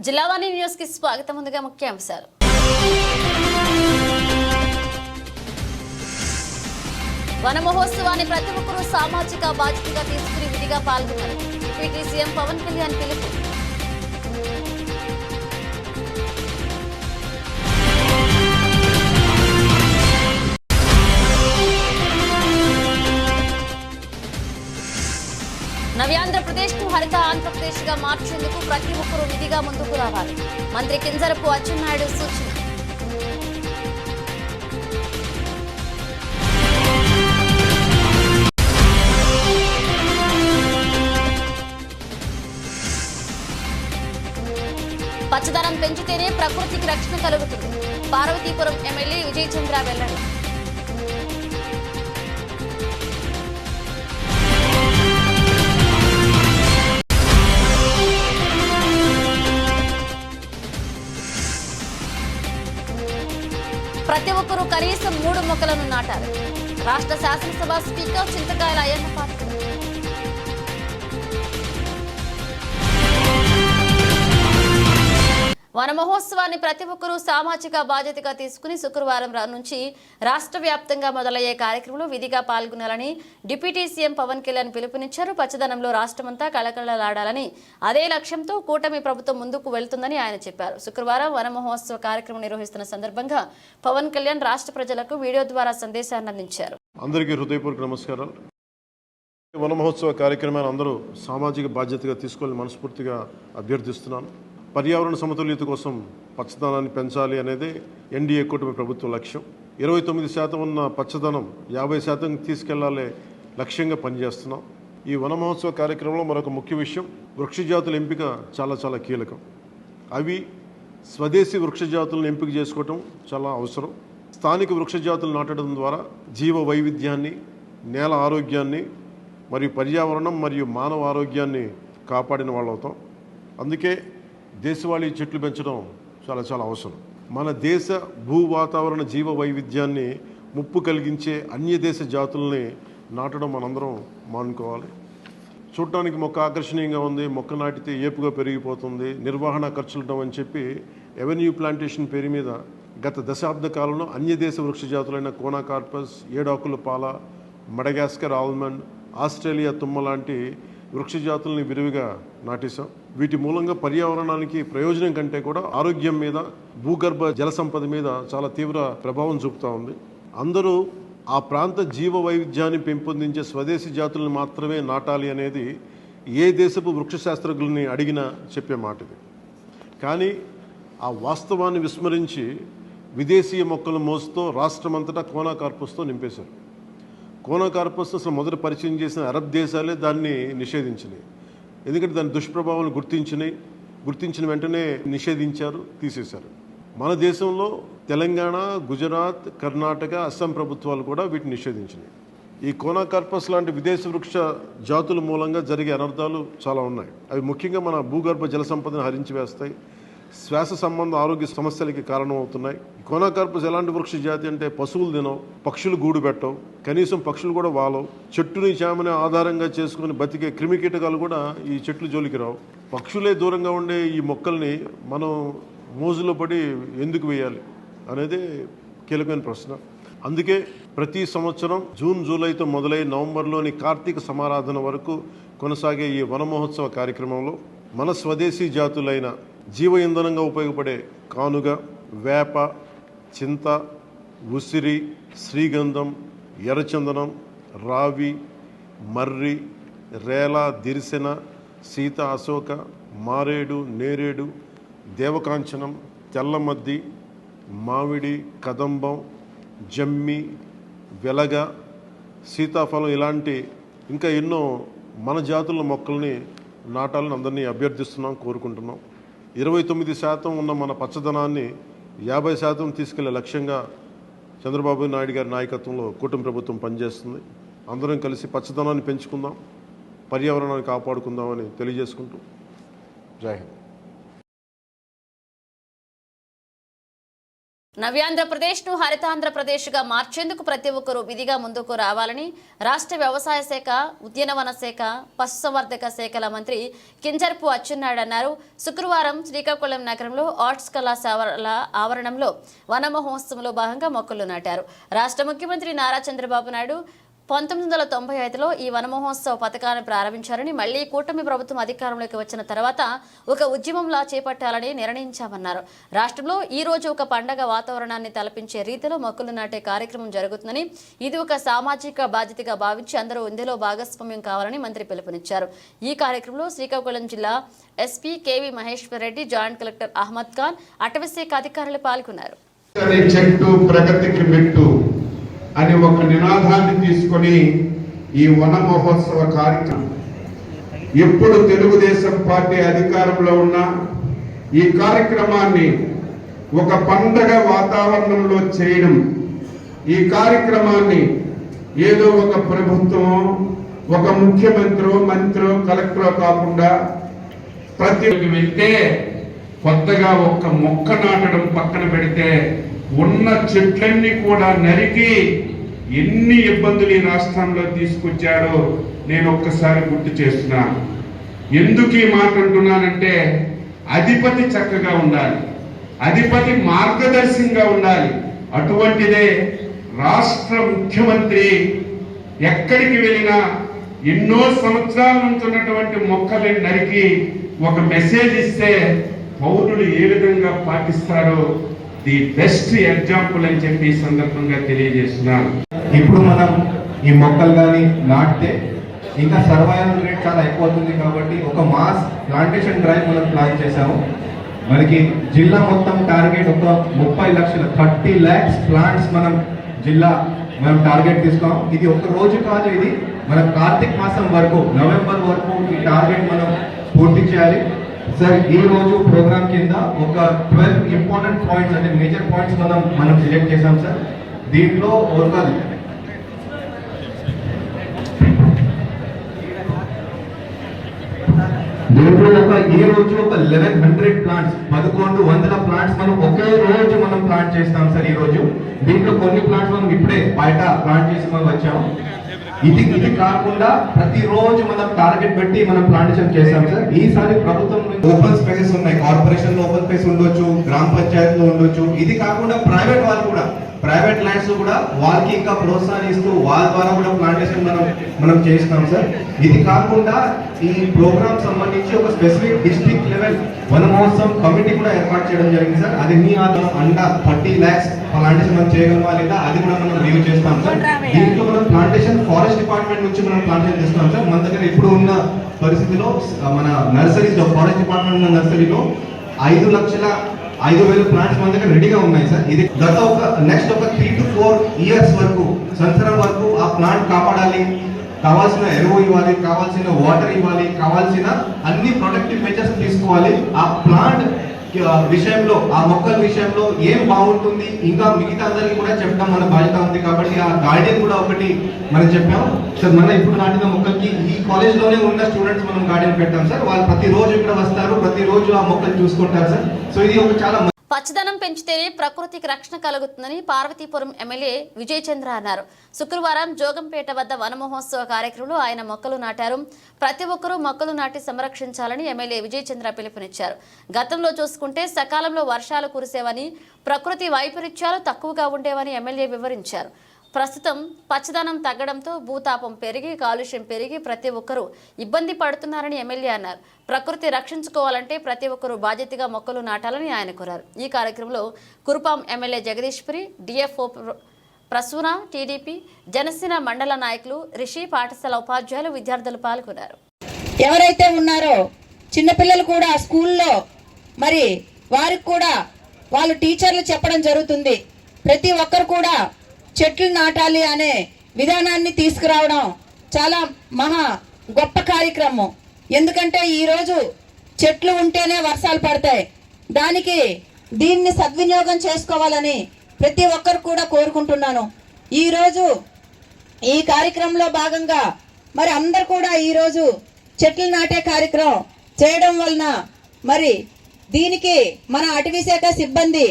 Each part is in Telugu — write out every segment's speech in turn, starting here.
జిల్లావాణి న్యూస్ కి స్వాగతం. ముందుగా ముఖ్యాంశాలు. వన మహోత్సవాన్ని ప్రతి ఒక్కరూ సామాజిక బాధ్యతగా తీసుకుని విధిగా పాల్గొన్నారు. డిప్యూటీ సీఎం పవన్ కళ్యాణ్ పిలుపు. నవ్యాంధ్రప్రదేశ్ ను హరిత ఆంధ్రప్రదేశ్ గా మార్చేందుకు ప్రతి ఒక్కరూ విధిగా ముందుకు రావాలి. మంత్రి కింజరపు అచ్చెన్నాయుడు సూచన. పచ్చదనం పెంచితేనే ప్రకృతికి రక్షణ కలుగుతుంది. పార్వతీపురం ఎమ్మెల్యే విజయ్ చంద్ర వెల్లడి. ప్రతి ఒక్కరూ కనీసం 3 మొక్కలను నాటాలి. రాష్ట్ర శాసనసభ స్పీకర్ చింతకాయల అయ్యన్న పాత్రుడు. వన మహోత్సవాన్ని ప్రతి ఒక్కరూ సామాజిక బాధ్యతగా తీసుకుని శుక్రవారం నుంచి రాష్ట్ర వ్యాప్తంగా మొదలయ్యే కార్యక్రమంలో విధిగా పాల్గొనాలని డిప్యూటీ సీఎం పవన్ కళ్యాణ్ పిలుపునిచ్చారు. పచ్చదనంలో రాష్ట్రమంతా కళకళలాడాలని అదే లక్ష్యంతో కూటమి ప్రభుత్వం ముందుకు వెళ్తుందని ఆయన చెప్పారు. శుక్రవారం వన మహోత్సవ కార్యక్రమం నిర్వహిస్తున్న సందర్భంగా పవన్ కళ్యాణ్ రాష్ట్ర ప్రజలకు వీడియో ద్వారా సందేశాన్ని అందించారు. అందరికీ హృదయపూర్వక నమస్కారాలు. వన మహోత్సవ కార్యక్రమాన్ని అందరూ సామాజిక బాధ్యతగా తీసుకోవాలని మనస్ఫూర్తిగా అభ్యర్థిస్తున్నాను. పర్యావరణ సమతుల్యత కోసం పచ్చదనాన్ని పెంచాలి అనేది ఎన్డీఏ కూటమి ప్రభుత్వ లక్ష్యం. 29% ఉన్న పచ్చదనం 50% తీసుకెళ్లాలే లక్ష్యంగా పనిచేస్తున్నాం. ఈ వన మహోత్సవ కార్యక్రమంలో మరొక ముఖ్య విషయం, వృక్షజాతుల ఎంపిక చాలా కీలకం. అవి స్వదేశీ వృక్షజాతులను ఎంపిక చేసుకోవటం చాలా అవసరం. స్థానిక వృక్షజాతులు నాటడం ద్వారా జీవ వైవిధ్యాన్ని, నేల ఆరోగ్యాన్ని మరియు పర్యావరణం మరియు మానవ ఆరోగ్యాన్ని కాపాడిన వాళ్ళు అవుతాం. అందుకే దేశవాళీ చెట్లు పెంచడం చాలా అవసరం. మన దేశ భూ వాతావరణ జీవ వైవిధ్యాన్ని ముప్పు కలిగించే అన్య దేశ జాతుల్ని నాటడం మనందరం మానుకోవాలి. చూడటానికి మొక్క ఆకర్షణీయంగా ఉంది, మొక్క నాటితే ఏపుగా పెరిగిపోతుంది, నిర్వహణ ఖర్చులుంటాం అని చెప్పి ఎవెన్యూ ప్లాంటేషన్ పేరు మీద గత దశాబ్ద కాలంలో అన్య దేశ వృక్ష జాతులైన కోనాకార్పస్, ఏడాకుల పాల, మడగాస్కర్ ఆల్మండ్, ఆస్ట్రేలియా తుమ్మ లాంటి వృక్ష జాతుల్ని విరివిగా నాటేశాం. వీటి మూలంగా పర్యావరణానికి ప్రయోజనం కంటే కూడా ఆరోగ్యం మీద, భూగర్భ జల సంపద మీద చాలా తీవ్ర ప్రభావం చూపుతూ ఉంది. అందరూ ఆ ప్రాంత జీవ వైవిధ్యాన్ని పెంపొందించే స్వదేశీ జాతులను మాత్రమే నాటాలి అనేది ఏ దేశపు వృక్ష శాస్త్రజ్ఞుల్ని అడిగినా చెప్పే మాట ఇది. కానీ ఆ వాస్తవాన్ని విస్మరించి విదేశీయ మొక్కల మోసుతో రాష్ట్రమంతటా కోనాకార్పస్తో నింపేశారు. కోనాకార్పస్ అసలు మొదట పరిచయం చేసిన అరబ్ దేశాలే దాన్ని నిషేధించినాయి. ఎందుకంటే దాని దుష్ప్రభావాలను గుర్తించిన వెంటనే నిషేధించారు, తీసేశారు. మన దేశంలో తెలంగాణ, గుజరాత్, కర్ణాటక, అస్సాం ప్రభుత్వాలు కూడా వీటిని నిషేధించినాయి. ఈ కోనాకార్పస్ లాంటి విదేశ వృక్ష జాతుల మూలంగా జరిగే అనర్థాలు చాలా ఉన్నాయి. అవి ముఖ్యంగా మన భూగర్భ జల సంపదను హరించి వేస్తాయి, శ్వాస సంబంధ ఆరోగ్య సమస్యలకి కారణమవుతున్నాయి. కోనాకార్పస్ ఎలాంటి వృక్ష జాతి అంటే పశువులు తినవు, పక్షులు గూడు పెట్టవు, కనీసం పక్షులు కూడా వాలవు. చెట్టుని చామని ఆధారంగా చేసుకుని బతికే క్రిమికీటకాలు కూడా ఈ చెట్లు జోలికి రావు. పక్షులే దూరంగా ఉండే ఈ మొక్కల్ని మనం మోజులో పడి ఎందుకు వేయాలి అనేది కీలకమైన ప్రశ్న. అందుకే ప్రతి సంవత్సరం జూన్, జూలైతో మొదలై నవంబర్లోని కార్తీక సమారాధన వరకు కొనసాగే ఈ వన మహోత్సవ కార్యక్రమంలో మన స్వదేశీ జాతులైన జీవ ఇంధనంగా ఉపయోగపడే కానుగ, వేప, చింత, ఉసిరి, శ్రీగంధం, ఎర్రచందనం, రావి, మర్రి, రేల, దిరిసెన, సీత, అశోక, మారేడు, నేరేడు, దేవకాంచనం, తెల్లమద్ది, మామిడి, కదంబం, జమ్మి, వెలగ, సీతాఫలం ఇలాంటి ఇంకా ఎన్నో మన జాతుల మొక్కల్ని నాటాలని అందరినీ అభ్యర్థిస్తున్నాం, కోరుకుంటున్నాం. 29% ఉన్న మన పచ్చదనాన్ని 50% తీసుకెళ్లే లక్ష్యంగా చంద్రబాబు నాయుడు గారి నాయకత్వంలో కూటమి ప్రభుత్వం పనిచేస్తుంది. అందరం కలిసి పచ్చదనాన్ని పెంచుకుందాం, పర్యావరణాన్ని కాపాడుకుందామని తెలియజేసుకుంటూ జై హింద్. నవ్యాంధ్రప్రదేశ్ను హరితాంధ్రప్రదేశ్గా మార్చేందుకు ప్రతి ఒక్కరూ విధిగా ముందుకు రావాలని రాష్ట్ర వ్యవసాయ శాఖ, ఉద్యానవన శాఖ, పశుసంవర్ధక శాఖల మంత్రి కింజరపు అచ్చెన్నాయుడు అన్నారు. శుక్రవారం శ్రీకాకుళం నగరంలో ఆర్ట్స్ కళాశాల ఆవరణంలో వన మహోత్సవంలో భాగంగా మొక్కలు నాటారు. రాష్ట్ర ముఖ్యమంత్రి నారా చంద్రబాబు నాయుడు 1995లో ఈ వన మహోత్సవ పథకాన్ని ప్రారంభించారని, మళ్లీ కూటమి ప్రభుత్వం అధికారంలోకి వచ్చిన తర్వాత ఒక ఉద్యమంలా చేపట్టాలని నిర్ణయించామన్నారు. రాష్ట్రంలో ఈ రోజు ఒక పండగ వాతావరణాన్ని తలపించే రీతిలో మొక్కలు నాటే కార్యక్రమం జరుగుతుందని, ఇది ఒక సామాజిక బాధ్యతగా భావించి అందరూ ఇందులో భాగస్వామ్యం కావాలని మంత్రి పిలుపునిచ్చారు. ఈ కార్యక్రమంలో శ్రీకాకుళం జిల్లా SP K V Maheshwar Reddy, joint collector Ahmed Khan, అటవీశాఖ అధికారులు పాల్గొన్నారు. అని ఒక నినాదాన్ని తీసుకొని ఈ వన మహోత్సవ కార్యక్రమం ఎప్పుడు తెలుగుదేశం పార్టీ అధికారంలో ఉన్న ఈ కార్యక్రమాన్ని ఒక పండగ వాతావరణంలో చేయడం, ఈ కార్యక్రమాన్ని ఏదో ఒక ప్రభుత్వమో, ఒక ముఖ్యమంత్రో, మంత్రో, కలెక్టరో కాకుండా ప్రతి వెళ్తే కొత్తగా ఒక మొక్క నాటడం పక్కన పెడితే ఉన్న చెట్లన్నీ కూడా నరికి ఎన్ని ఇబ్బందులు ఈ రాష్ట్రంలో తీసుకొచ్చాడో నేను ఒక్కసారి గుర్తు చేస్తున్నాను. ఎందుకు ఈ మాట అంటున్నానంటే, అధిపతి చక్కగా ఉండాలి, అధిపతి మార్గదర్శకంగా ఉండాలి. అటువంటిదే రాష్ట్ర ముఖ్యమంత్రి ఎక్కడికి వెళ్ళినా ఎన్నో సంవత్సరాల నుంచి ఉన్నటువంటి మొక్కలను నరికి ఒక మెసేజ్ ఇస్తే పౌరులు ఏ విధంగా పాటిస్తారో ది బెస్ట్ ఎగ్జాంపుల్ అని చెప్పి ఈ సందర్భంగా తెలియజేస్తున్నాను. ఇప్పుడు మనం ఈ మొక్కలు కానీ నాటితే ఇంకా సర్వైవల్ రేట్ చాలా ఎక్కువ అవుతుంది కాబట్టి ఒక మాస్ ప్లాంటేషన్ డ్రైవ్ మనం ప్లాన్ చేశాము. మనకి జిల్లా మొత్తం టార్గెట్ ఒక 30 లక్షల 30 lakhs ప్లాంట్స్ మనం టార్గెట్ తీసుకున్నాం. ఇది ఒక రోజు కాదు, ఇది మన కార్తీక మాసం వరకు, నవంబర్ వరకు ఈ టార్గెట్ మనం పూర్తి చేయాలి. సార్ ఈ రోజు ప్రోగ్రామ్ కింద ఒక 12 ఇంపార్టెంట్ పాయింట్స్ అంటే మేజర్ పాయింట్స్ మనం సెలెక్ట్ చేసాం సార్. దీంట్లో ఈ రోజు ఒక 1100 ప్లాంట్స్ 1100 ప్లాంట్స్ మనం ఒకే రోజు మనం ప్లాంట్ చేస్తాం సార్. ఈ రోజు దీంట్లో కొన్ని ప్లాంట్స్ మనం ఇప్పుడే బయట ప్లాంట్ చేసి మనం వచ్చాము. ఇది కాకుండా ప్రతిరోజు మనం టార్గెట్ పెట్టి మనం ప్లాంటేషన్ చేస్తాం సార్. ఈసారి ప్రభుత్వం ఓపెన్ స్పేసెస్ ఉన్నాయి, కార్పొరేషన్ లో ఓపెన్ స్పేస్ ఉండొచ్చు, గ్రామ పంచాయతీలో ఉండొచ్చు. ఇది కాకుండా ప్రైవేట్ వాళ్ళు కూడా, ప్రైవేట్ ల్యాండ్స్ కూడా వాళ్ళకి ఇంకా ప్రోత్సాహిస్తూ వాళ్ళ ద్వారా కూడా ప్లాంటేషన్ మనం చేస్తాం సార్. ఇది కాకుండా ఈ ప్రోగ్రామ్ సంబంధించి ఒక స్పెసిఫిక్ డిస్ట్రిక్ట్ లెవెల్ వన మహోత్సవం కమిటీ కూడా ఏర్పాటు చేయడం జరిగింది సార్. అది మీ అండర్ 30 lakhs ప్లాంటేషన్ మనం చేయగలమా లేదా అది కూడా మనం రివ్యూ చేస్తాం సార్. దీంట్లో మనం ప్లాంటేషన్ ఫారెస్ట్ డిపార్ట్మెంట్ నుంచి మనం ప్లాంటేషన్ చేస్తాం సార్. మన దగ్గర ఇప్పుడు ఉన్న పరిస్థితిలో మన నర్సరీలో, ఫారెస్ట్ డిపార్ట్మెంట్ ఉన్న నర్సరీలో 5,05,000 ప్లాంట్స్ మన దగ్గర రెడీగా ఉన్నాయి సార్. ఇది గత నెక్స్ట్ ఒక 3 to 4 years వరకు, సంవత్సరం వరకు ఆ ప్లాంట్ కాపాడాలి, కావాల్సిన ఎరువు ఇవ్వాలి, కావాల్సిన వాటర్ ఇవ్వాలి, కావాల్సిన అన్ని ప్రొటెక్టివ్ మెజర్స్ తీసుకోవాలి. ఆ ప్లాంట్ విషయంలో, ఆ మొక్కల విషయంలో ఏం బాగుంటుంది ఇంకా మిగతా అందరికీ కూడా చెప్పడం మన బాధ్యత ఉంది. కాబట్టి ఆ గార్డెన్ కూడా ఒకటి మనం చెప్పాము సార్. మన ఇప్పుడు నాటిన మొక్కలకి ఈ కాలేజ్ లోనే ఉన్న స్టూడెంట్స్ మనం గార్డెన్ పెట్టాం సార్. వాళ్ళు ప్రతిరోజు ఇక్కడ వస్తారు, ప్రతిరోజు ఆ మొక్కలు చూసుకుంటారు సార్. సో ఇది ఒక చాలా పచ్చదనం పెంచితేనే ప్రకృతికి రక్షణ కలుగుతుందని పార్వతీపురం ఎమ్మెల్యే విజయ్ చంద్ర అన్నారు. శుక్రవారం జోగంపేట వద్ద వన మహోత్సవ కార్యక్రమంలో ఆయన మొక్కలు నాటారు. ప్రతి ఒక్కరూ మొక్కలు నాటి సంరక్షించాలని ఎమ్మెల్యే విజయ్ చంద్ర పిలుపునిచ్చారు. గతంలో చూసుకుంటే సకాలంలో వర్షాలు కురిసేవని, ప్రకృతి వైపరీత్యాలు తక్కువగా ఉండేవని ఎమ్మెల్యే వివరించారు. ప్రస్తుతం పచ్చదనం తగ్గడంతో భూతాపం పెరిగి, కాలుష్యం పెరిగి ప్రతి ఒక్కరూ ఇబ్బంది పడుతున్నారని ఎమ్మెల్యే అన్నారు. ప్రకృతి రక్షించుకోవాలంటే ప్రతి ఒక్కరూ బాధ్యతగా మొక్కలు నాటాలని ఆయన కోరారు. ఈ కార్యక్రమంలో కురుపాం ఎమ్మెల్యే జగదీశ్వరి, డిఎఫ్ఓ ప్రసూన, టీడీపీ జనసేన మండల నాయకులు, రిషి, పాఠశాల ఉపాధ్యాయులు, విద్యార్థులు పాల్గొన్నారు. ఎవరైతే ఉన్నారో చిన్నపిల్లలు కూడా స్కూల్లో మరి వారికి కూడా వాళ్ళు టీచర్లు చెప్పడం జరుగుతుంది. ప్రతి ఒక్కరు కూడా చెట్లు నాటాలి అనే విధానాన్ని తీసుకురావడం చాలా మహా గొప్ప కార్యక్రమం. ఎందుకంటే ఈరోజు చెట్లు ఉంటేనే వర్షాలు పడతాయి. దానికి దీన్ని సద్వినియోగం చేసుకోవాలని ప్రతి ఒక్కరు కూడా కోరుకుంటున్నాను. ఈరోజు ఈ కార్యక్రమంలో భాగంగా మరి అందరు కూడా ఈరోజు చెట్లు నాటే కార్యక్రమం చేయడం వలన మరి దీనికి మన అటవీ శాఖ సిబ్బంది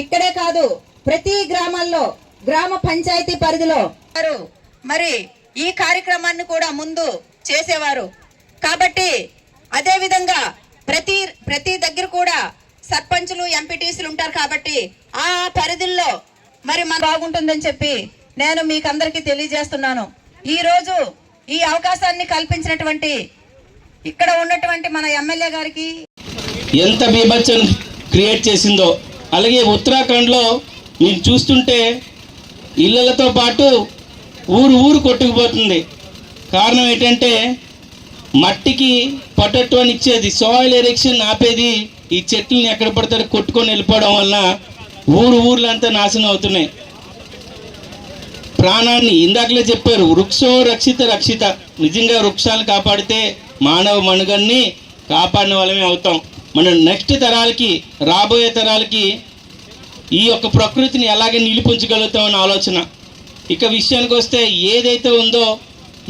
ఇక్కడే కాదు ప్రతి గ్రామాల్లో గ్రామ పంచాయతీ పరిధిలో మరి ఈ కార్యక్రమాన్ని కూడా ముందు చేసేవారు. కాబట్టి అదే విధంగా ప్రతి దగ్గర కూడా సర్పంచులు ఎంపీటీసీలు ఉంటారు. కాబట్టి ఆ పరిధుల్లో మరి మన బాగుంటుందని చెప్పి నేను మీకు అందరికీ తెలియజేస్తున్నాను. ఈ రోజు ఈ అవకాశాన్ని కల్పించినటువంటి ఇక్కడ ఉన్నటువంటి మన ఎమ్మెల్యే గారికి ఎంత బీభత్సం క్రియేట్ చేసిందో. అలాగే ఉత్తరాఖండ్లో మీరు చూస్తుంటే ఇళ్ళతో పాటు ఊరు కొట్టుకుపోతుంది. కారణం ఏంటంటే మట్టికి పొటాటో అని ఇచ్చేది, సాయిల్ ఎరెక్షన్ ఆపేది ఈ చెట్లని ఎక్కడ పడతారో కొట్టుకొని వెళ్ళిపోవడం వల్ల ఊర్లంతా నాశనం అవుతున్నాయి. ప్రాణాన్ని ఇందాకలే చెప్పారు, వృక్షో రక్షిత. నిజంగా వృక్షాలను కాపాడితే మానవ మనుగన్ని కాపాడిన వాళ్ళమే అవుతాం. మనం నెక్స్ట్ తరాలకి, రాబోయే తరాలకి ఈ యొక్క ప్రకృతిని ఎలాగే నిలిపించగలుగుతామన్న ఆలోచన. ఇక విషయానికి వస్తే ఏదైతే ఉందో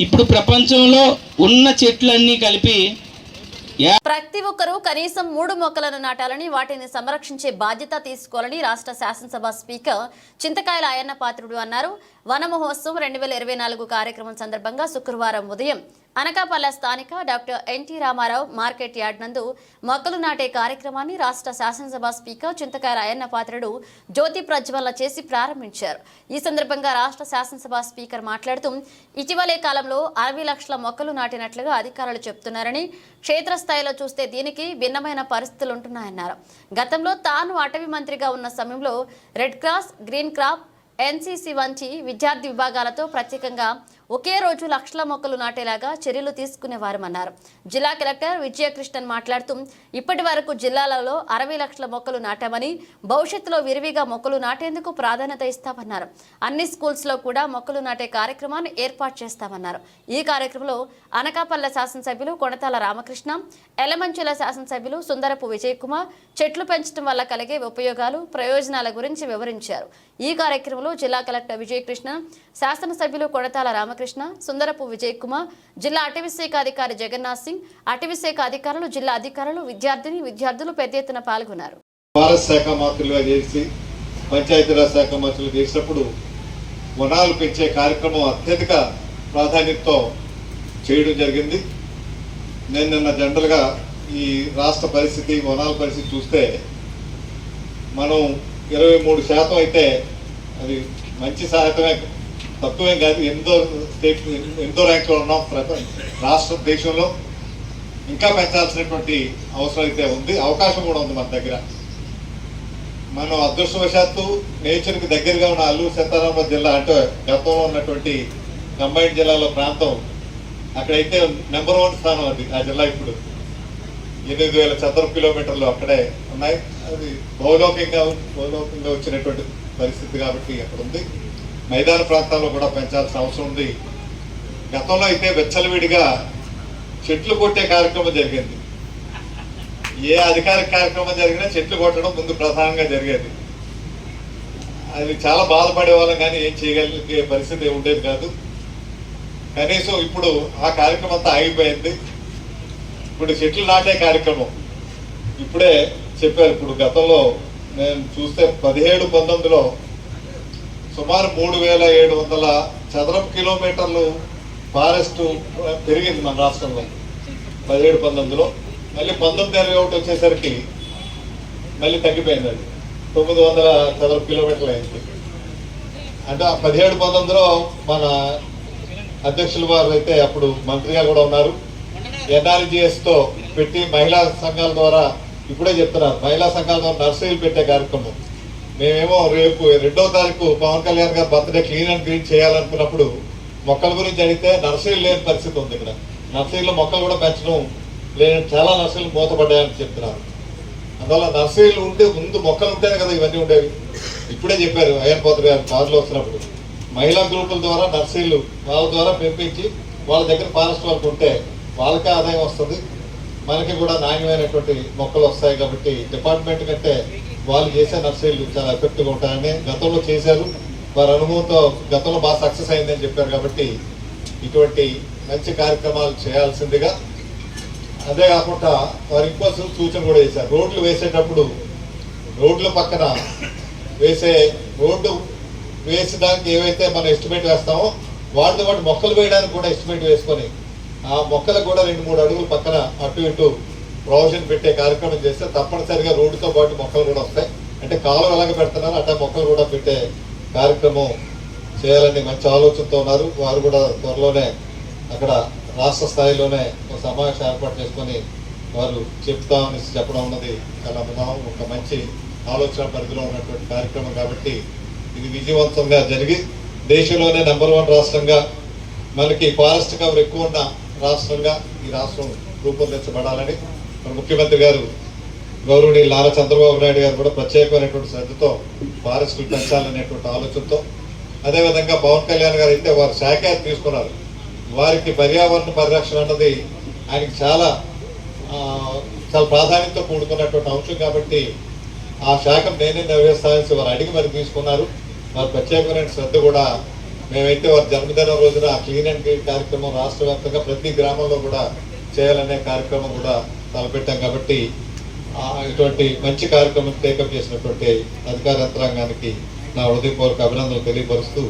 ఇప్పుడు ప్రపంచంలో ఉన్న చెట్లన్నీ కలిపి ప్రతి ఒక్కరూ కనీసం 3 మొక్కలను నాటాలని, వాటిని సంరక్షించే బాధ్యత తీసుకోవాలని రాష్ట్ర శాసనసభ స్పీకర్ చింతకాయల అయ్యన్న పాత్రుడు అన్నారు. వన మహోత్సవం 2024 కార్యక్రమం సందర్భంగా శుక్రవారం ఉదయం అనకాపల్లి స్థానిక doctor NT Rama Rao market yard నందు మొక్కలు నాటే కార్యక్రమాన్ని రాష్ట్ర శాసనసభ స్పీకర్ చింతకాయల అయ్యన్న పాత్రుడు జ్యోతి ప్రజ్వలన చేసి ప్రారంభించారు. ఈ సందర్భంగా రాష్ట్ర శాసనసభ స్పీకర్ మాట్లాడుతూ ఇటీవలే కాలంలో 60 లక్షల మొక్కలు నాటినట్లుగా అధికారులు చెబుతున్నారని, క్షేత్రస్థాయిలో చూస్తే దీనికి భిన్నమైన పరిస్థితులు ఉంటున్నాయన్నారు. గతంలో తాను అటవీ మంత్రిగా ఉన్న సమయంలో red cross, green crop, NCC వంటి విద్యార్థి విభాగాలతో ప్రత్యేకంగా ఒకే రోజు లక్షల మొక్కలు నాటేలాగా చర్యలు తీసుకునేవారమన్నారు. జిల్లా కలెక్టర్ విజయకృష్ణన్ మాట్లాడుతూ ఇప్పటి వరకు జిల్లాలలో 60 లక్షల మొక్కలు నాటామని, భవిష్యత్తులో విరివిగా మొక్కలు నాటేందుకు ప్రాధాన్యత ఇస్తామన్నారు. అన్ని స్కూల్స్లో కూడా మొక్కలు నాటే కార్యక్రమాన్ని ఏర్పాటు చేస్తామన్నారు. ఈ కార్యక్రమంలో అనకాపల్లి శాసనసభ్యులు కొణతాల రామకృష్ణ, ఎలమంచుల శాసనసభ్యులు సుందరపు విజయ్ కుమార్ చెట్లు పెంచడం వల్ల కలిగే ఉపయోగాలు, ప్రయోజనాల గురించి వివరించారు. ఈ కార్యక్రమంలో జిల్లా కలెక్టర్ విజయకృష్ణ, శాసనసభ్యులు కొణతాల రామకృష్ణ, సుందరపు విజయ్ కుమార్, జిల్లా అటవీశాఖ అధికారి జగన్నాథ్ సింగ్, అటవీశాఖ అధికారులు, జిల్లా అధికారులు, విద్యార్థులు పెద్ద ఎత్తున పాల్గొన్నారు. భారత శాఖ మంత్రులుగా చేసి పంచాయతీరాజ్ శాఖ మంత్రులు చేసినప్పుడు వనాలు పెంచే కార్యక్రమం అత్యధిక ప్రాధాన్యతతో చేయడం జరిగింది. నేను నిన్న జనరల్గా ఈ రాష్ట్ర పరిస్థితి, వనాల పరిస్థితి చూస్తే మనం 23% అయితే అది మంచి శాతమే, తక్కువేం కాదు. 8వ ర్యాంక్లో ఉన్నాం రాష్ట్ర దేశంలో. ఇంకా పెంచాల్సినటువంటి అవసరం అయితే ఉంది, అవకాశం కూడా ఉంది మన దగ్గర. మనం అదృష్టవశాత్తు నేచర్కి దగ్గరగా ఉన్న అల్లూరు సీతారామరాజు జిల్లా, అంటే గతంలో ఉన్నటువంటి కంబైన్డ్ జిల్లాల ప్రాంతం, అక్కడైతే నెంబర్ 1 స్థానం అది. ఆ జిల్లా ఇప్పుడు 8,000 చదరపు కిలోమీటర్లు అక్కడే ఉన్నాయి. అది భౌగోళికంగా వచ్చినటువంటి పరిస్థితి కాబట్టి అక్కడ ఉంది. మైదాన ప్రాంతాల్లో కూడా పెంచాల్సిన అవసరం ఉంది. గతంలో అయితే వెచ్చలవిడిగా చెట్లు కొట్టే కార్యక్రమం జరిగింది. ఏ అధికారిక కార్యక్రమం జరిగినా చెట్లు కొట్టడం ముందు ప్రధానంగా జరిగేది. అది చాలా బాధపడే వాళ్ళం, కానీ ఏం చేయగలిగే పరిస్థితి ఉండేది కాదు. కనీసం ఇప్పుడు ఆ కార్యక్రమం అంతా ఆగిపోయింది. ఇప్పుడు చెట్లు నాటే కార్యక్రమం ఇప్పుడే చెప్పారు. ఇప్పుడు గతంలో నేను చూస్తే 17-19లో సుమారు 3,700 చదరపు కిలోమీటర్లు ఫారెస్ట్ పెరిగింది మన రాష్ట్రంలో 17-19లో. మళ్ళీ 19-21 వచ్చేసరికి మళ్ళీ తగ్గిపోయింది. అది 900 చదరపు కిలోమీటర్లు అయింది. అంటే 17-19లో మన అధ్యక్షుల వారు అయితే అప్పుడు మంత్రిగా కూడా ఉన్నారు. ఎన్ఆర్జీఎస్తో పెట్టి మహిళా సంఘాల ద్వారా, ఇప్పుడే చెప్తున్నారు, మహిళా సంఘాల ద్వారా నర్సరీలు పెట్టే కార్యక్రమం. మేమేమో రేపు 2వ తారీఖు పవన్ కళ్యాణ్ గారు బర్త్డే క్లీన్ అండ్ గ్రీన్ చేయాలనుకున్నప్పుడు మొక్కల గురించి అడిగితే నర్సరీలు లేని పరిస్థితి ఉంది. ఇక్కడ నర్సరీలో మొక్కలు కూడా పెంచడం లేని చాలా నర్సరీలు మూతపడ్డాయని చెప్తున్నారు. అందువల్ల నర్సరీలు ఉంటే ముందు మొక్కలు ఉంటేనే కదా ఇవన్నీ ఉండేవి. ఇప్పుడే చెప్పారు అయ్యన్ పోతు గారు కారులో వస్తున్నప్పుడు, మహిళా గ్రూపుల ద్వారా నర్సరీలు వాళ్ళ ద్వారా పెంపించి వాళ్ళ దగ్గర ఫారెస్ట్ వరకు ఉంటే వాళ్ళకే ఆదాయం వస్తుంది, మనకి కూడా నాణ్యమైనటువంటి మొక్కలు వస్తాయి. కాబట్టి డిపార్ట్మెంట్ కంటే వాళ్ళు చేసే నర్సరీలు చాలా ఎఫెక్టివ్గా ఉంటాయని గతంలో చేశారు. వారి అనుభవంతో గతంలో బాగా సక్సెస్ అయిందని చెప్పారు. కాబట్టి ఇటువంటి మంచి కార్యక్రమాలు చేయాల్సిందిగా, అదే కాకుండా వారు ఇంకో సూచన కూడా చేశారు. రోడ్లు వేసేటప్పుడు రోడ్ల పక్కన వేసే రోడ్డు వేసడానికి ఏవైతే మనం ఎస్టిమేట్ వేస్తామో వాటితో పాటు మొక్కలు వేయడానికి కూడా ఎస్టిమేట్ వేసుకొని ఆ మొక్కలకు కూడా 2-3 అడుగులు పక్కన అటు ఇటు ప్రొవిజన్ పెట్టే కార్యక్రమం చేస్తే తప్పనిసరిగా రోడ్డుతో పాటు మొక్కలు కూడా వస్తాయి. అంటే కాలువ ఎలాగ పెడుతున్నారు అట్లా మొక్కలు కూడా పెట్టే కార్యక్రమం చేయాలని మంచి ఆలోచనతో ఉన్నారు. వారు కూడా త్వరలోనే అక్కడ రాష్ట్ర స్థాయిలోనే ఒక సమావేశం ఏర్పాటు చేసుకొని వారు చెప్తామని చెప్పడం ఉన్నది చాలా ఒక మంచి ఆలోచన పరిధిలో ఉన్నటువంటి కార్యక్రమం. కాబట్టి ఇది విజయవంతంగా జరిగి దేశంలోనే నెంబర్ 1 రాష్ట్రంగా మనకి ఫారెస్ట్ కవర్ ఎక్కువ ఉన్న రాష్ట్రంగా ఈ రాష్ట్రం రూపొందించబడాలని మన ముఖ్యమంత్రి గారు గౌరవనీయులు నారా చంద్రబాబు నాయుడు గారు కూడా ప్రత్యేకమైనటువంటి శ్రద్ధతో ఫారెస్టులు పెంచాలనేటువంటి ఆలోచనతో, అదేవిధంగా పవన్ కళ్యాణ్ గారు అయితే వారు శాఖ తీసుకున్నారు. వారికి పర్యావరణ పరిరక్షణ అన్నది ఆయనకి చాలా ప్రాధాన్యతతో కూడుకున్నటువంటి అంశం. కాబట్టి ఆ శాఖ నేనే నిర్వహిస్తానని వారు అడిగి మరి తీసుకున్నారు. వారి ప్రత్యేకమైన శ్రద్ధ కూడా మేమైతే వారి జన్మదినం రోజున క్లీన్ అండ్ గ్రీన్ కార్యక్రమం రాష్ట్ర వ్యాప్తంగా ప్రతి గ్రామంలో కూడా చేయాలనే కార్యక్రమం కూడా తలపెట్టాం. కాబట్టి ఇటువంటి మంచి కార్యక్రమం టేకప్ చేసినటువంటి అధికార యంత్రాంగానికి నా హృదయపూర్వక అభినందనలు తెలియపరుస్తూ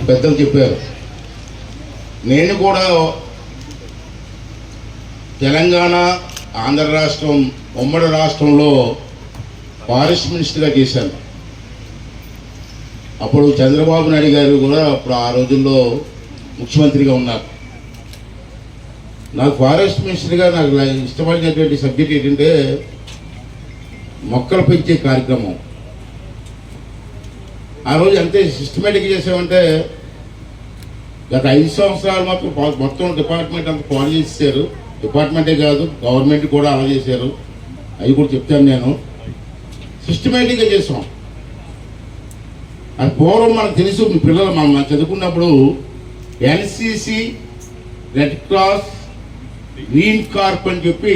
పెద్దలు చెప్పారు. నేను కూడా తెలంగాణ, ఆంధ్ర రాష్ట్రం, ఉమ్మడి రాష్ట్రంలో ఫారెస్ట్ మినిస్టర్గా చేశాను. అప్పుడు చంద్రబాబు నాయుడు గారు కూడా అప్పుడు ఆ రోజుల్లో ముఖ్యమంత్రిగా ఉన్నారు. నాకు ఫారెస్ట్ మినిస్టర్గా నాకు ఇష్టపడినటువంటి సబ్జెక్ట్ ఏంటంటే మొక్కలు పెంచే కార్యక్రమం. ఆ రోజు అంతే సిస్టమేటిక్గా చేసామంటే గత 5 సంవత్సరాలు మాత్రం మొత్తం డిపార్ట్మెంట్ అంతా పాడు చేసేసారు. డిపార్ట్మెంటే కాదు గవర్నమెంట్ కూడా అలా చేశారు. అవి కూడా చెప్తాను. నేను సిస్టమేటిక్గా చేసాం. అది పూర్వం మనకు తెలుసు. మీ పిల్లలు మనం చదువుకున్నప్పుడు NCC, red cross, green Corp అని చెప్పి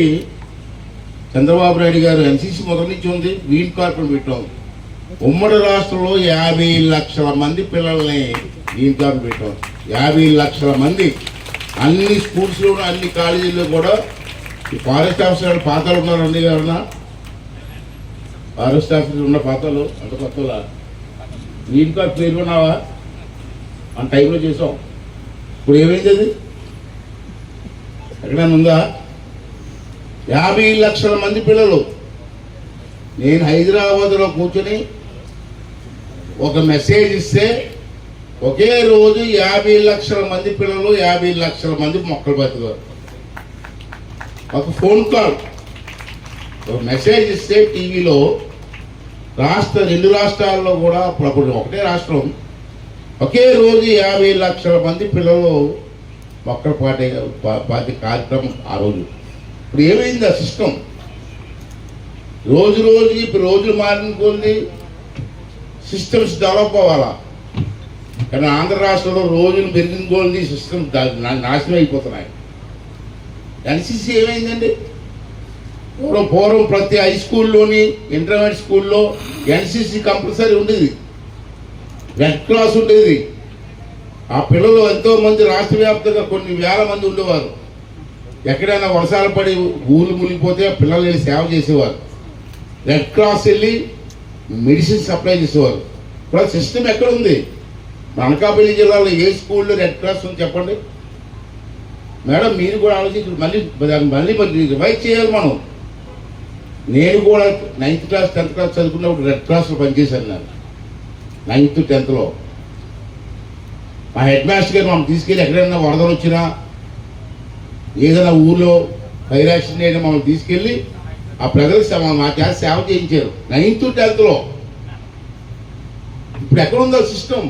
చంద్రబాబు నాయుడు గారు ఎన్సిసి మొదటి నుంచి ఉంది, గ్రీన్ కార్ప్ అని పెట్టాం. ఉమ్మడి రాష్ట్రంలో 50 లక్షల మంది పిల్లల్ని గ్రీన్ కార్ప్ పెట్టాం. 50 లక్షల మంది అన్ని స్కూల్స్లోనూ అన్ని కాలేజీల్లో కూడా ఈ ఫారెస్ట్ ఆఫీసర్ పాతాలు ఉన్నారు. అన్ని గారున్నా ఫారెస్ట్ ఆఫీసర్ ఉన్న పాతాలు అంత కొత్తలా గ్రీన్ కార్డ్ పేర్కొన్నావా మన టైంలో చేసాం. ఇప్పుడు ఏమైంది? అది ఎక్కడైనా ఉందా? 50 లక్షల మంది పిల్లలు. నేను హైదరాబాద్లో కూర్చొని ఒక మెసేజ్ ఇస్తే ఒకే రోజు 50 లక్షల మంది పిల్లలు, 50 లక్షల మంది మొక్కలు బతికారు. ఒక ఫోన్ కాల్, ఒక మెసేజ్ ఇస్తే టీవీలో రెండు రాష్ట్రాల్లో కూడా అప్పుడు ఒకటే రాష్ట్రం ఒకే రోజు 50 లక్షల మంది పిల్లలు మొక్కలు పాటే కార్యక్రమం ఆ రోజు. ఇప్పుడు ఏమైంది ఆ సిస్టమ్? రోజు రోజుకి ఇప్పుడు రోజులు మారిన కొద్ది సిస్టమ్స్ డెవలప్ అవ్వాలా. కానీ ఆంధ్ర రాష్ట్రంలో రోజులు పెరిగిన కొద్ది సిస్టమ్ నాశనం అయిపోతున్నాయి. ఎన్సిసి ఏమైందండి? పూర్వం ప్రతి హై స్కూల్లోని, ఇంటర్మీడియట్ స్కూల్లో ఎన్సిసి కంపల్సరీ ఉండేది, రెడ్ క్రాస్ ఉండేది. ఆ పిల్లలు ఎంతో మంది రాష్ట్ర వ్యాప్తంగా కొన్ని వేల మంది ఉండేవారు. ఎక్కడైనా వర్షాలు పడి ఊళ్ళు మునిగిపోతే పిల్లలు వెళ్ళి సేవ చేసేవారు. రెడ్ క్రాస్ వెళ్ళి మెడిసిన్ సప్లై చేసేవారు. ఇప్పుడు సిస్టమ్ ఎక్కడ ఉంది? అనకాపల్లి జిల్లాలో ఏ స్కూల్లో రెడ్ క్రాస్ ఉంది చెప్పండి మేడం. మీరు కూడా ఆలోచించి మళ్ళీ రివైజ్ చేయాలి మనం. నేను కూడా 9th క్లాస్ 10th క్లాస్ చదువుకున్నప్పుడు రెడ్ క్రాస్లో పనిచేశాను. నేను 9th 10thలో మా హెడ్ మాస్టర్ గారు మమ్మల్ని తీసుకెళ్ళి ఎక్కడైనా వరదలు వచ్చినా ఏదైనా ఊళ్ళో ఫైర్ యాక్సిడెంట్ అయినా మమ్మల్ని తీసుకెళ్ళి ఆ ప్రజలకు మా చేత సేవ చేయించారు 9th 10thలో. ఇప్పుడు ఎక్కడుందో సిస్టమ్?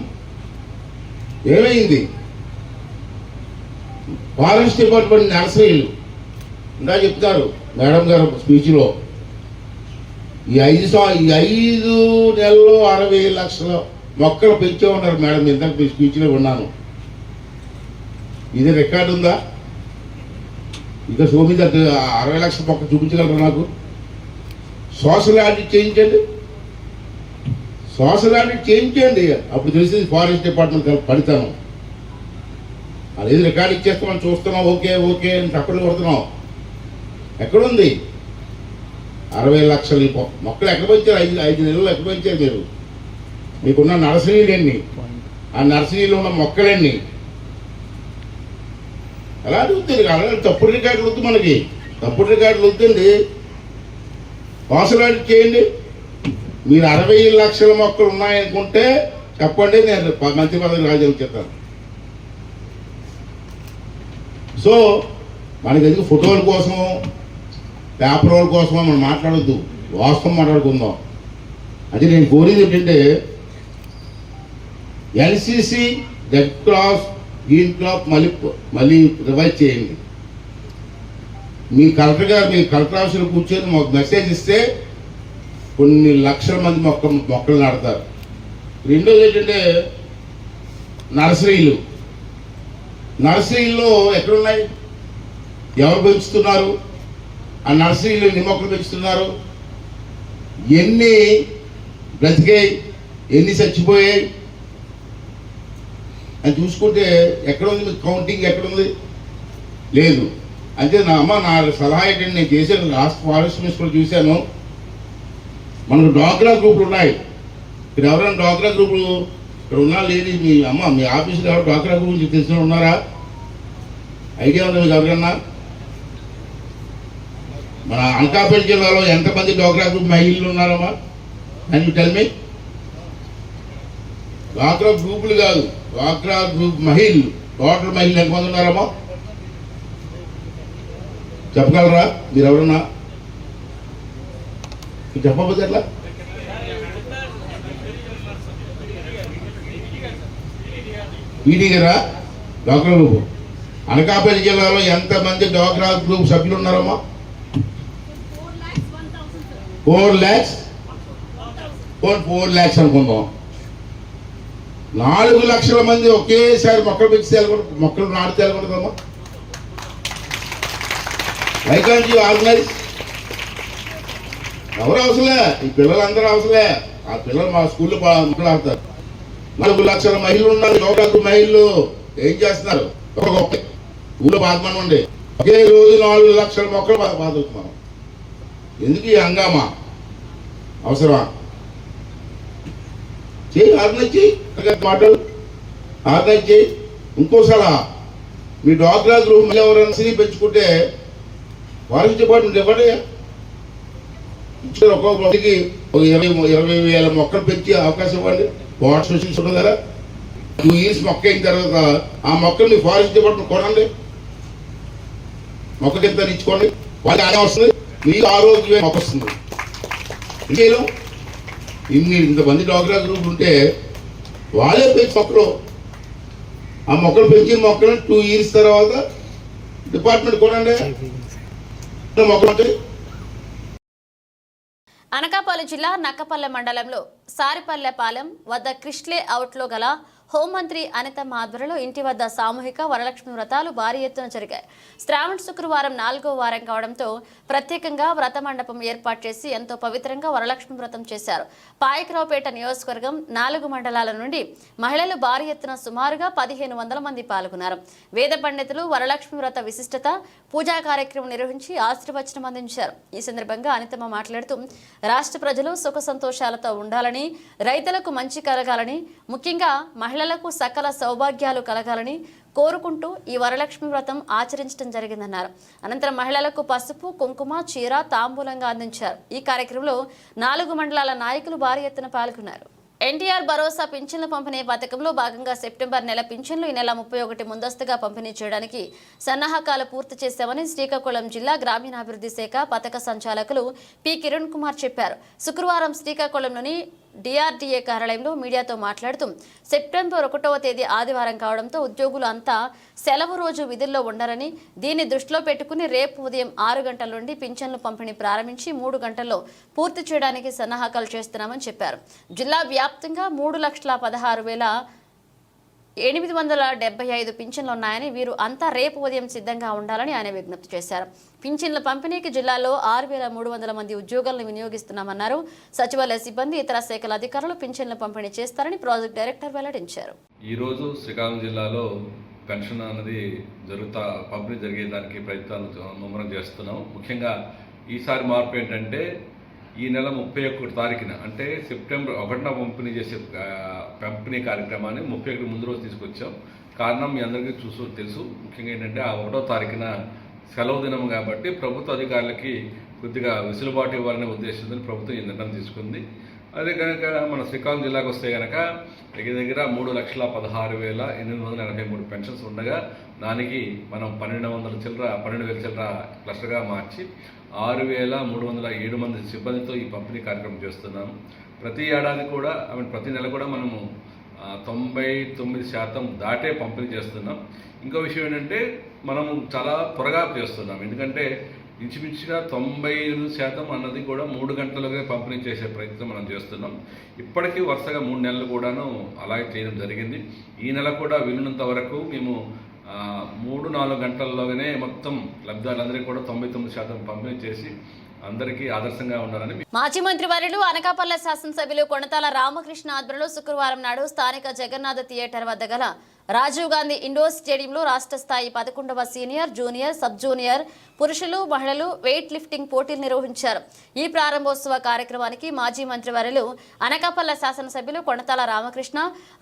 ఏమైంది? ఫారెస్ట్ డిపార్ట్మెంట్ నర్సరీలు ఇంకా చెప్తారు మేడం గారు స్పీచ్లో. ఈ 5 నెలల్లో 60 లక్షల మొక్కలు పెంచే ఉన్నారు మేడం. ఇందాక మీ స్పీచ్లో ఉన్నాను. ఇది రికార్డు ఉందా? ఇంకా సోమింది 60 లక్షల మొక్కలు చూపించగలరు నాకు? సోషల్ ఆడిట్ చేయించండి, సోషల్ ఆడిట్ చేయించండి. అప్పుడు తెలిసింది ఫారెస్ట్ డిపార్ట్మెంట్ పడతాను. అదేది రికార్డు ఇచ్చేస్తే మనం చూస్తున్నాం, ఓకే ఓకే అని తప్పట్లు కొడుతున్నాం. ఎక్కడుంది? 60 లక్షల మొక్కలు ఎక్కడ పెంచారు? 5 నెలలు ఎక్కడ పెంచారు మీరు? మీకున్న నర్సరీలు ఎన్ని? ఆ నర్సరీలో ఉన్న మొక్కలన్నీ అలా వద్దండి. అలాగే తప్పుడు రికార్డులు వద్దు, మనకి తప్పుడు రికార్డులు వద్దండి. వాసలాడి చేయండి. మీరు 60 లక్షల మొక్కలు ఉన్నాయనుకుంటే చెప్పండి, నేను మంత్రి పదవి రాజీనామా చేస్తాను. సో మనకి ఎందుకు ఫోటోల కోసమో పేపర్ వాళ్ళ కోసమో మనం మాట్లాడొద్దు, వాస్తవం మాట్లాడుకుందాం. అది నేను కోరేది ఏంటంటే NCC, red cross, green crop మళ్ళీ రివైజ్ చేయండి. మీ కలెక్టర్ గారు మీ కలెక్టర్ ఆఫీసులో కూర్చొని మాకు మెసేజ్ ఇస్తే కొన్ని లక్షల మంది మొక్కలు నాడతారు. రెండోది ఏంటంటే నర్సరీల్లో ఎక్కడున్నాయి? ఎవరు పెంచుతున్నారు? ఆ నర్సరీలో ఎన్ని మొక్కలు పెంచుతున్నారు? ఎన్ని బ్రతికాయి, ఎన్ని చచ్చిపోయాయి అని చూసుకుంటే ఎక్కడుంది మీకు కౌంటింగ్? ఎక్కడుంది? లేదు. అంటే నా సలహా ఏంటంటే, నేను చేశాను, లాస్ట్ ఫారెస్ట్ మినిస్టర్ చూశాను, మనకు డ్వాక్రా గ్రూపులు ఉన్నాయి. ఇక్కడ ఎవరైనా డ్వాక్రా గ్రూపులు ఇక్కడ ఉన్నా లేదు? మీ ఆఫీసులో ఎవరు డ్వాక్రా గ్రూపులు తెలిసిన ఉన్నారా? ఐడియా ఉంది మీకు ఎవరన్నా? మన అనకాపల్లి జిల్లాలో ఎంతమంది డ్వాక్రా గ్రూప్ మహిళలు ఉన్నారమ్మా? అని యూ టెల్ మీ. డ్వాక్రా గ్రూపులు కాదు, డ్వాక్రా గ్రూప్ మహిళలు, టోటల్ మహిళలు ఎంతమంది ఉన్నారమ్మా? చెప్పగలరా మీరు ఎవరన్నా? చెప్పకపోతే ఎట్లా? పీడీ గారా డ్వాక్రా గ్రూప్? అనకాపల్లి జిల్లాలో ఎంతమంది డ్వాక్రా గ్రూప్ సభ్యులు ఉన్నారమ్మా? 4 lakhs అనుకుందాం. 4 లక్షల మంది ఒకేసారి మొక్కలు పెంచితే మొక్కలు నాటితే వెళ్ళకూడదమ్మా? Why can't you organize? ఎవరు అవసరలే, ఈ పిల్లలందరూ అవసరలే. ఆ పిల్లలు మా స్కూల్లో మొక్కలు ఆడతారు. 4 లక్షల మహిళలు ఉన్నారు. డ్వాక్రా మహిళలు ఏం చేస్తున్నారు? ఊళ్ళో బాధమని ఉండే ఒకే రోజు 4 లక్షల మొక్కలు బాధవుతున్నాం. ఎందుకు ఈ హంగామా? అవసరమా? చేయి, ఆర్గనైజ్ చేయి, మాటలు ఆర్గనైజ్ చేయి. ఇంకోసారి మీ డ్వాక్రా గ్రూప్ ఎవరైనా సిరి పెంచుకుంటే ఫారెస్ట్ డిపార్ట్మెంట్ ఇవ్వండి. ఇచ్చారు ఒక్కొక్కరికి 20,000 మొక్కలు పెంచే అవకాశం ఇవ్వండి. వాటర్ సోర్సెస్ ఉంటుంది కదా, 2 years మొక్క అయిన తర్వాత ఆ మొక్కలు మీ ఫారెస్ట్ డిపార్ట్మెంట్ కొనండి. మొక్క కింద ఇచ్చుకోండి. వాళ్ళకి ఆదాయం వస్తుంది, మీకు ఆరోగ్యమే మొక్క వస్తుంది. ఇంకేలో ఇంతమంది డ్వాక్రా గ్రూప్ ఉంటే వాళ్ళే పెంచి మొక్కలు, ఆ మొక్కలు పెంచిన మొక్కలు 2 years తర్వాత డిపార్ట్మెంట్ కొనండి మొక్కలు ఉంటాయి. అనకాపల్లి జిల్లా నక్కపల్లె మండలంలో సారిపల్లెపాలెం వద్ద క్రిస్ట్లే అవుట్లో గల హోంమంత్రి అనితమ్మ ఆధ్వర్యంలో ఇంటి వద్ద సామూహిక వరలక్ష్మి వ్రతాలు భారీ ఎత్తున జరిగాయి. శ్రావణ శుక్రవారం 4వ వారం కావడంతో ప్రత్యేకంగా వ్రత మండపం ఏర్పాటు చేసి ఎంతో పవిత్రంగా వరలక్ష్మి వ్రతం చేశారు. పాయకరావుపేట నియోజకవర్గం 4 మండలాల నుండి మహిళలు భారీ ఎత్తున సుమారుగా 1500 మంది పాల్గొన్నారు. వేద పండితులు వరలక్ష్మి వ్రత విశిష్టత, పూజా కార్యక్రమం నిర్వహించి ఆశీర్వచనం అందించారు. ఈ సందర్భంగా అనితమ్మ మాట్లాడుతూ రాష్ట్ర ప్రజలు సుఖ సంతోషాలతో ఉండాలని, రైతులకు మంచి కలగాలని, ముఖ్యంగా మహిళలకు సకల సౌభాగ్యాలు కలగాలని కోరుకుంటూ ఈ వరలక్ష్మి వ్రతం ఆచరించడం జరిగిందన్నారు. అనంతరం మహిళలకు పసుపు, కుంకుమ, చీర, తాంబూలంగా అందించారు. ఈ కార్యక్రమంలో 4 మండలాల నాయకులు భారీ ఎత్తున పాల్గొన్నారు. ఎన్టీఆర్ భరోసా పింఛన్ల పంపిణీ పథకంలో భాగంగా సెప్టెంబర్ నెల పింఛన్లు ఈ నెల 31 ముందస్తుగా పంపిణీ చేయడానికి సన్నాహకాలు పూర్తి చేశామని శ్రీకాకుళం జిల్లా గ్రామీణాభివృద్ధి శాఖ పథక సంచాలకులు పి కిరణ్ కుమార్ చెప్పారు. శుక్రవారం శ్రీకాకుళంలోని డిఆర్డీఏ కార్యాలయంలో మీడియాతో మాట్లాడుతూ సెప్టెంబర్ 1వ తేదీ ఆదివారం కావడంతో ఉద్యోగులు అంతా సెలవు రోజు విధుల్లో ఉండాలని, దీన్ని దృష్టిలో పెట్టుకుని రేపు ఉదయం 6 గంటల నుండి పింఛన్లు పంపిణీ ప్రారంభించి 3 గంటల్లో పూర్తి చేయడానికి సన్నాహకాలు చేస్తున్నామని చెప్పారు. జిల్లా వ్యాప్తంగా 3,16,875 పింఛన్లు ఉన్నాయని, వీరు అంతా రేపు ఉదయం సిద్ధంగా ఉండాలని ఆయన విజ్ఞప్తి చేశారు. పింఛన్ల పంపిణీకి జిల్లాలో 6,300 మంది ఉద్యోగులను వినియోగిస్తున్నామన్నారు. సచివాలయ సిబ్బంది, ఇతర శాఖల అధికారులు పింఛన్ల పంపిణీ చేస్తారని ప్రాజెక్ట్ డైరెక్టర్ వెల్లడించారు. ఈరోజు శ్రీకాకుళం జిల్లాలో పెన్షన్ అనేది పంపిణీ జరిగేదానికి ప్రయత్నాలు ముమ్మరం చేస్తున్నాం. ముఖ్యంగా ఈసారి మార్పు ఏంటంటే ఈ నెల 31 తారీఖున అంటే సెప్టెంబర్ 1న పంపిణీ చేసే పంపిణీ కార్యక్రమాన్ని 31 ముందు రోజు తీసుకొచ్చాం. కారణం మీ అందరికీ తెలుసు. ముఖ్యంగా ఏంటంటే ఆ 1వ తారీఖున సెలవు దినం కాబట్టి ప్రభుత్వ అధికారులకి కొద్దిగా వెసులుబాటు ఇవ్వాలనే ఉద్దేశంతో ప్రభుత్వం ఈ నిర్ణయం తీసుకుంది. అదే కనుక మన శ్రీకాకుళం జిల్లాకు వస్తే కనుక దగ్గర 3,16,883 పెన్షన్స్ ఉండగా దానికి మనం 12,000 చిల్లర క్లస్టర్గా మార్చి 6,307 మంది సిబ్బందితో ఈ పంపిణీ కార్యక్రమం చేస్తున్నాము. ప్రతి ఏడాది కూడా ప్రతి నెల కూడా మనము 99% దాటే పంపిణీ చేస్తున్నాం. ఇంకో విషయం ఏంటంటే మనము చాలా త్వరగా చేస్తున్నాం. ఎందుకంటే ఇంచుమించుగా 98% అన్నది కూడా 3 గంటలుగా పంపిణీ చేసే ప్రయత్నం మనం చేస్తున్నాం. ఇప్పటికీ వరుసగా 3 నెలలు కూడాను అలాగే చేయడం జరిగింది. ఈ నెల కూడా వీలున్నంత వరకు మేము 3-4 గంటల్లోనే మొత్తం లబ్ధిదారులందరికీ కూడా 99% పంపిణీ చేసి అందరికీ ఆదర్శంగా ఉండాలని. మాజీ మంత్రి వర్యులు అనకాపల్లి శాసనసభ్యులు కొణతాల రామకృష్ణ ఆధ్వర్యంలో శుక్రవారం నాడు స్థానిక జగన్నాథ థియేటర్ వద్ద గల రాజీవ్ గాంధీ ఇండోర్ స్టేడియంలో రాష్ట్ర స్థాయి 11వ సీనియర్, జూనియర్, సబ్ జూనియర్ పురుషులు, మహిళలు వెయిట్ లిఫ్టింగ్ పోటీలు నిర్వహించారు. ఈ ప్రారంభోత్సవ కార్యక్రమానికి మాజీ మంత్రి వర్యులు అనకాపల్లి శాసనసభ్యులు కొణతాల రామకృష్ణ,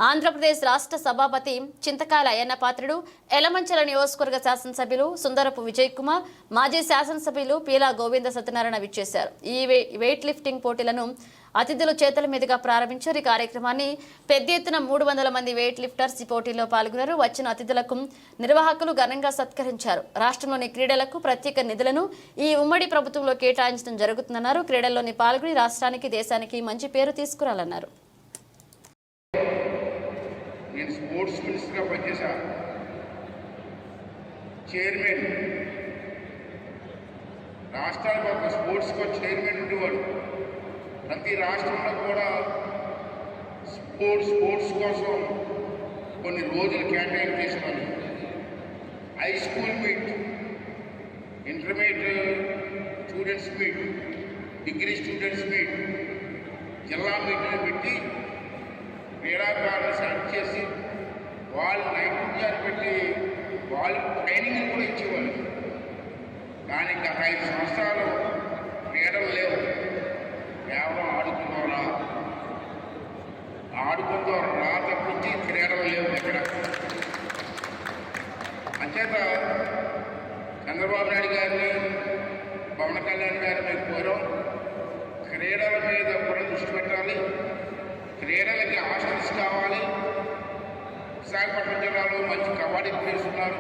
ఆంధ్రప్రదేశ్ రాష్ట్ర సభాపతి చింతకాయల అయ్యన్న పాత్రుడు, ఎలమంచల నియోజకవర్గ శాసనసభ్యులు సుందరపు విజయ్ కుమార్, మాజీ శాసనసభ్యులు పీలా గోవింద సత్యనారాయణ విచ్చేశారు. ఈ వెయిట్ లిఫ్టింగ్ పోటీలను అతిథుల చేతుల మీదుగా ప్రారంభించారు. ఈ కార్యక్రమాన్ని పెద్ద ఎత్తున 300 మంది వెయిట్ లిఫ్టర్స్ ఈ పోటీలో పాల్గొన్నారు. వచ్చిన అతిథులకు నిర్వాహకులు ఘనంగా సత్కరించారు. రాష్ట్రంలోని క్రీడలకు ప్రత్యేక నిధులను ఈ ఉమ్మడి ప్రభుత్వంలో కేటాయించడం జరుగుతుందన్నారు. క్రీడల్లోని పాల్గొని రాష్ట్రానికి, దేశానికి మంచి పేరు తీసుకురాలన్నారు. నేను స్పోర్ట్స్ మినిస్టర్గా పనిచేశా. చైర్మన్ రాష్ట్రానికి ఒక స్పోర్ట్స్కి చైర్మన్ ఉండేవాడు. ప్రతి రాష్ట్రంలో కూడా స్పోర్ట్స్ కోసం కొన్ని రోజులు కేటాయింపు చేసినారు. High school meet, intermediate students meet, degree students meet, జిల్లా మీట్లు పెట్టి క్రీడాకారులను సెలెక్ట్ చేసి వాళ్ళు నైపుణ్యాలు పెట్టి వాళ్ళు ట్రైనింగ్లు కూడా ఇచ్చేవాళ్ళు. కానీ గత 5 సంవత్సరాలు క్రీడలు లేవు. కేవలం ఆడుకుంటారా తప్పించి క్రీడలు లేవు ఎక్కడ. అంచేత చంద్రబాబు నాయుడు గారిని, పవన్ కళ్యాణ్ గారిని కోరాం, క్రీడల మీద కూడా దృష్టి పెట్టాలి. క్రీడలకి హాస్టల్స్ కావాలి. విశాఖపట్నం జిల్లాలో మంచి కబడ్డీ ప్లేయర్స్ ఉన్నారు,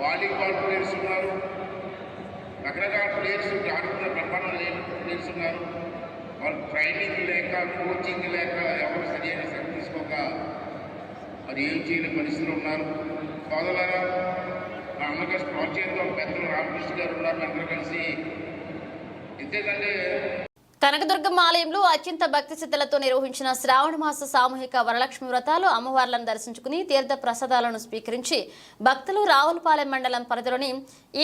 వాలీబాల్ ప్లేయర్స్ ఉన్నారు, రకరకాల ప్లేయర్స్ ఆడుకున్న బ్రహ్మాండ ప్లేయర్స్ ఉన్నారు. వాళ్ళు ట్రైనింగ్ లేక, కోచింగ్ లేక, ఎవరు సరైన శ్రద్ధ తీసుకోక మరి ఏం చేయని పరిస్థితులు ఉన్నారు. సోదరులారా, మా అమ్మగారు ప్రోత్సహించడం పెద్దలు రామకృష్ణ గారు ఉన్నారు. అందరూ కలిసి ఇంతేకంటే కనకదుర్గమ్మ ఆలయంలో అత్యంత భక్తి శ్రద్ధలతో నిర్వహించిన శ్రావణ మాస సామూహిక వరలక్ష్మి వ్రతాలు అమ్మవార్లను దర్శించుకుని తీర్థ ప్రసాదాలను స్వీకరించి భక్తులు రావులపాలెం మండలం పరిధిలోని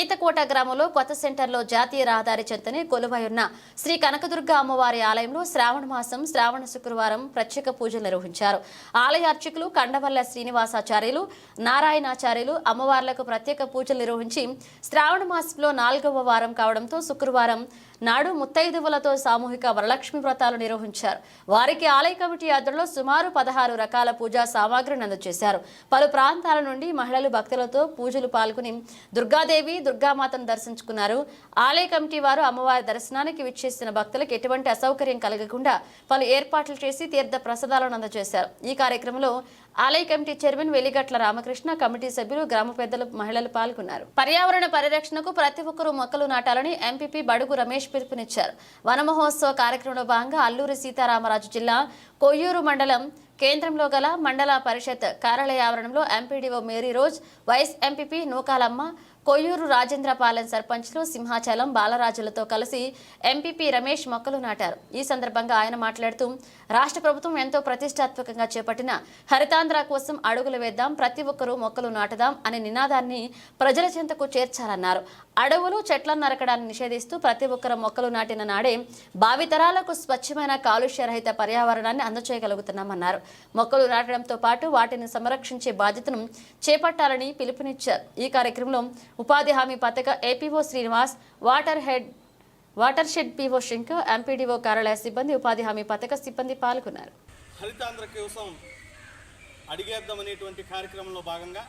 ఈతకోట గ్రామంలో కొత్త సెంటర్లో జాతీయ రహదారి చెంతనే కొలువై ఉన్న శ్రీ కనకదుర్గ అమ్మవారి ఆలయంలో శ్రావణ మాసం శ్రావణ శుక్రవారం ప్రత్యేక పూజలు నిర్వహించారు. ఆలయ అర్చకులు కండవల్ల శ్రీనివాసాచార్యులు, నారాయణాచార్యులు అమ్మవార్లకు ప్రత్యేక పూజలు నిర్వహించి శ్రావణ మాసంలో 4వ వారం కావడంతో శుక్రవారం నాడు ముత్తైదువులతో సామూహిక వరలక్ష్మి వ్రతాలు నిర్వహించారు. వారికి ఆలయ కమిటీ ఆధ్వర్యంలో సుమారు 16 రకాల పూజా సామాగ్రిని అందజేశారు. పలు ప్రాంతాల నుండి మహిళలు భక్తులతో పూజలు పాల్గొని దుర్గాదేవి, దుర్గామాతను దర్శించుకున్నారు. ఆలయ కమిటీ వారు అమ్మవారి దర్శనానికి విచ్చేసిన భక్తులకు ఎటువంటి అసౌకర్యం కలగకుండా పలు ఏర్పాట్లు చేసి తీర్థ ప్రసాదాలను అందజేశారు. ఈ కార్యక్రమంలో ఆలయ కమిటీ చైర్మన్ వెలిగట్ల రామకృష్ణ, కమిటీ సభ్యులు, గ్రామ పెద్దలు, మహిళలు పాల్గొన్నారు. పర్యావరణ పరిరక్షణకు ప్రతి ఒక్కరూ మొక్కలు నాటాలని ఎంపీపీ బడుగు రమేష్ పిలుపునిచ్చారు. వన మహోత్సవ కార్యక్రమంలో భాగంగా అల్లూరి సీతారామరాజు జిల్లా కొయ్యూరు మండలం కేంద్రంలో గల మండల పరిషత్ కార్యాలయ ఆవరణంలో MPDO Mary rose, vice MPP Nookalamma, Koyyuru Rajendrapalem సర్పంచ్లు సింహాచలం బాలరాజులతో కలిసి ఎంపీపీ రమేష్ మొక్కలు నాటారు. ఈ సందర్భంగా ఆయన మాట్లాడుతూ రాష్ట్ర ప్రభుత్వం ఎంతో ప్రతిష్టాత్మకంగా చేపట్టిన హరితాంధ్ర కోసం అడుగులు వేద్దాం, ప్రతి ఒక్కరూ మొక్కలు నాటుదాం అనే నినాదాన్ని ప్రజల చెంతకు చేర్చాలన్నారు. అడవులు, చెట్లను నరకడాన్ని నిషేధిస్తూ ప్రతి ఒక్కరూ మొక్కలు నాటిన నాడే భావితరాలకు స్వచ్ఛమైన కాలుష్యరహిత పర్యావరణాన్ని అందజేయగలుగుతున్నామన్నారు. మొక్కలు నాటడంతో పాటు వాటిని సంరక్షించే బాధ్యతను చేపట్టాలని పిలుపునిచ్చారు. ఈ కార్యక్రమంలో ఉపాధి హామీ పథక APO Srinivas, water head watershed PO Shankar, MPDO కార్యాలయ సిబ్బంది, ఉపాధి హామీ పథక సిబ్బంది పాల్గొన్నారు. హరితాంధ్ర కోసం అడిగేద్దామనేటువంటి కార్యక్రమంలో భాగంగా